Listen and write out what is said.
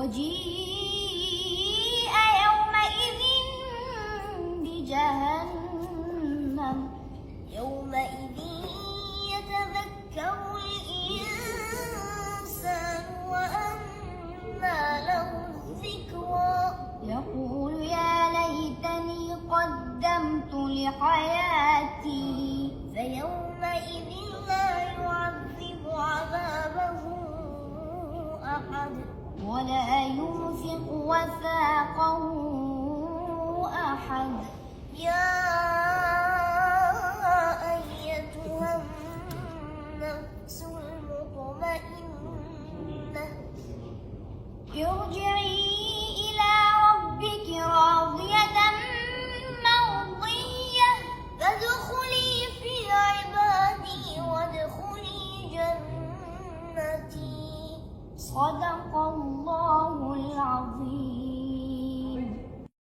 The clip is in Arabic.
وجيء يومئذ بجهنم يومئذ يتذكر الإنسان وأنى له الذكرى يقول يا ليتني قدمت لحياتي فيومئذ لا يعذب عذابه أحد ولا يوثق وثاقه أحد يا أيتها النفس المطمئنة ارجعي إلى ربك راضية مرضية فادخلي في عبادي وادخلي جنتي صدق الله العظيم.